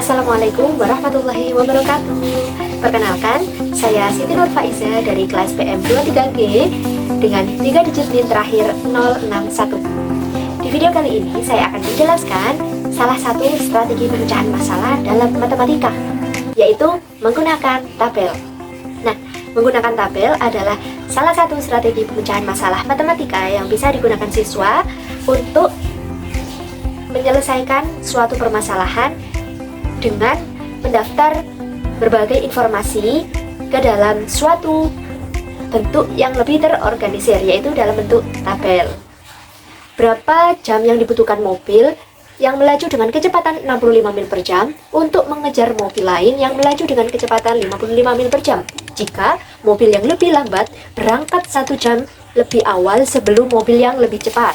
Assalamualaikum warahmatullahi wabarakatuh. Perkenalkan, saya Siti Nur Faiza dari kelas PM 23G dengan 3 digit NIM terakhir 061. Di video kali ini saya akan menjelaskan salah satu strategi pemecahan masalah dalam matematika, yaitu menggunakan tabel. Nah, menggunakan tabel adalah salah satu strategi pemecahan masalah matematika yang bisa digunakan siswa untuk menyelesaikan suatu permasalahan dengan mendaftar berbagai informasi ke dalam suatu bentuk yang lebih terorganisir, yaitu dalam bentuk tabel. Berapa jam yang dibutuhkan mobil yang melaju dengan kecepatan 65 mil per jam untuk mengejar mobil lain yang melaju dengan kecepatan 55 mil per jam jika mobil yang lebih lambat berangkat 1 jam lebih awal sebelum mobil yang lebih cepat.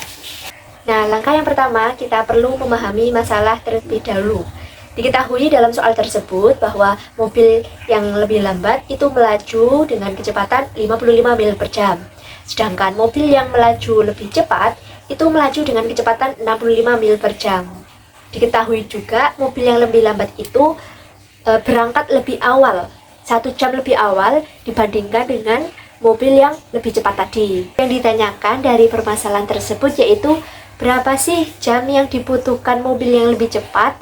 Nah, langkah yang pertama, kita perlu memahami masalah terlebih dahulu. Diketahui dalam soal tersebut bahwa mobil yang lebih lambat itu melaju dengan kecepatan 55 mil per jam. Sedangkan mobil yang melaju lebih cepat itu melaju dengan kecepatan 65 mil per jam. Diketahui juga mobil yang lebih lambat itu berangkat lebih awal, 1 jam lebih awal dibandingkan dengan mobil yang lebih cepat tadi. Yang ditanyakan dari permasalahan tersebut yaitu berapa sih jam yang dibutuhkan mobil yang lebih cepat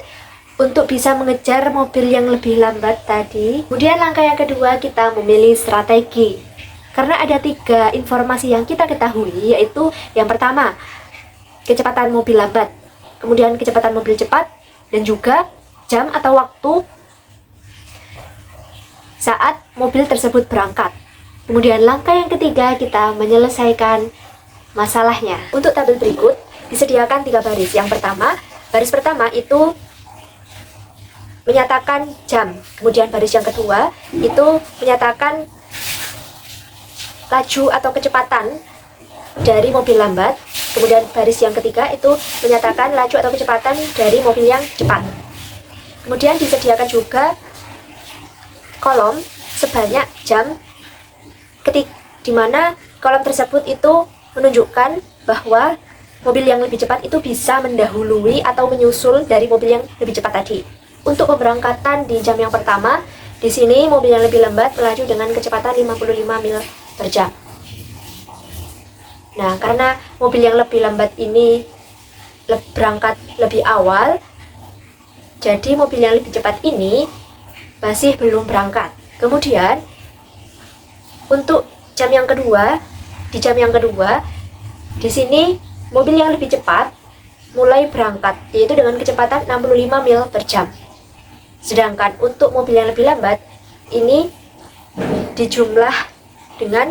untuk bisa mengejar mobil yang lebih lambat tadi. Kemudian langkah yang kedua, kita memilih strategi. Karena ada 3 informasi yang kita ketahui, yaitu yang pertama, kecepatan mobil lambat, kemudian kecepatan mobil cepat, dan juga jam atau waktu saat mobil tersebut berangkat. Kemudian langkah yang ketiga, kita menyelesaikan masalahnya. Untuk tabel berikut, disediakan 3 baris. Yang pertama, baris pertama itu menyatakan jam, kemudian baris yang kedua itu menyatakan laju atau kecepatan dari mobil lambat, kemudian baris yang ketiga itu menyatakan laju atau kecepatan dari mobil yang cepat. Kemudian disediakan juga kolom sebanyak jam, di mana kolom tersebut itu menunjukkan bahwa mobil yang lebih cepat itu bisa mendahului atau menyusul dari mobil yang lebih cepat tadi. Untuk pemberangkatan di jam yang pertama, di sini mobil yang lebih lambat melaju dengan kecepatan 55 mil per jam. Nah, karena mobil yang lebih lambat ini berangkat lebih awal, jadi mobil yang lebih cepat ini masih belum berangkat. Kemudian, untuk jam yang kedua, di sini mobil yang lebih cepat mulai berangkat, yaitu dengan kecepatan 65 mil per jam. Sedangkan untuk mobil yang lebih lambat ini dijumlah dengan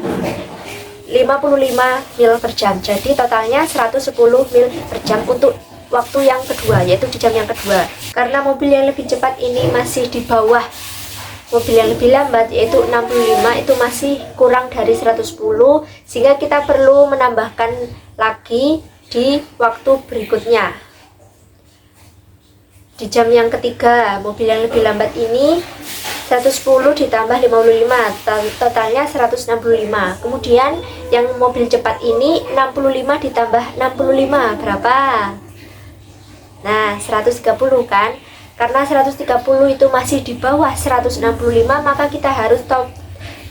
55 mil per jam. Jadi totalnya 110 mil per jam untuk waktu yang kedua, yaitu di jam yang kedua. Karena mobil yang lebih cepat ini masih di bawah mobil yang lebih lambat, yaitu 65, itu masih kurang dari 110, sehingga kita perlu menambahkan lagi di waktu berikutnya. Di jam yang ketiga, mobil yang lebih lambat ini 110 ditambah 55, totalnya 165. Kemudian yang mobil cepat ini 65 ditambah 65, berapa? Nah, 130 kan? Karena 130 itu masih di bawah 165, maka kita harus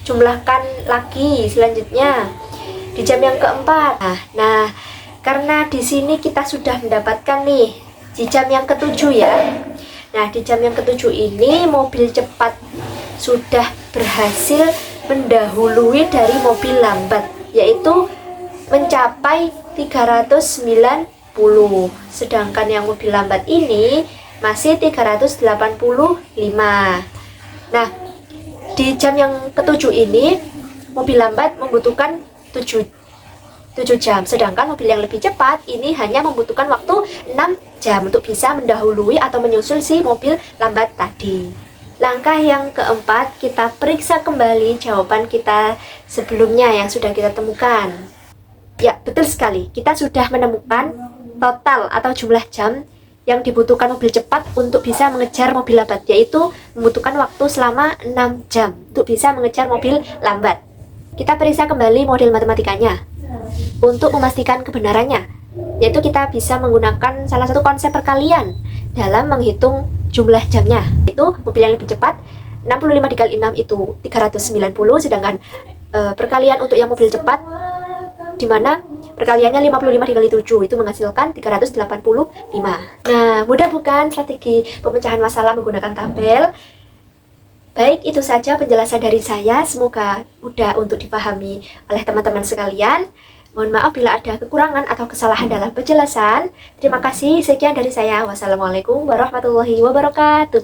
jumlahkan lagi selanjutnya di jam yang keempat. Nah, karena di sini kita sudah mendapatkan nih di jam yang ketujuh ya. Nah, di jam yang ketujuh ini mobil cepat sudah berhasil mendahului dari mobil lambat, yaitu mencapai 390. Sedangkan yang mobil lambat ini masih 385. Nah, di jam yang ketujuh ini mobil lambat membutuhkan 7 jam, sedangkan mobil yang lebih cepat ini hanya membutuhkan waktu 6 jam untuk bisa mendahului atau menyusul si mobil lambat tadi. Langkah yang keempat, kita periksa kembali jawaban kita sebelumnya yang sudah kita temukan. Ya, betul sekali, kita sudah menemukan total atau jumlah jam yang dibutuhkan mobil cepat untuk bisa mengejar mobil lambat, yaitu membutuhkan waktu selama 6 jam untuk bisa mengejar mobil lambat. Kita periksa kembali model matematikanya untuk memastikan kebenarannya, yaitu kita bisa menggunakan salah satu konsep perkalian dalam menghitung jumlah jamnya. Itu mobil yang lebih cepat 65 dikali 6 itu 390, sedangkan perkalian untuk yang mobil cepat di mana perkaliannya 55 dikali 7 itu menghasilkan 385. Nah, mudah bukan strategi pemecahan masalah menggunakan tabel? Baik, itu saja penjelasan dari saya. Semoga mudah untuk dipahami oleh teman-teman sekalian. Mohon maaf bila ada kekurangan atau kesalahan dalam penjelasan. Terima kasih, sekian dari saya. Wassalamualaikum warahmatullahi wabarakatuh.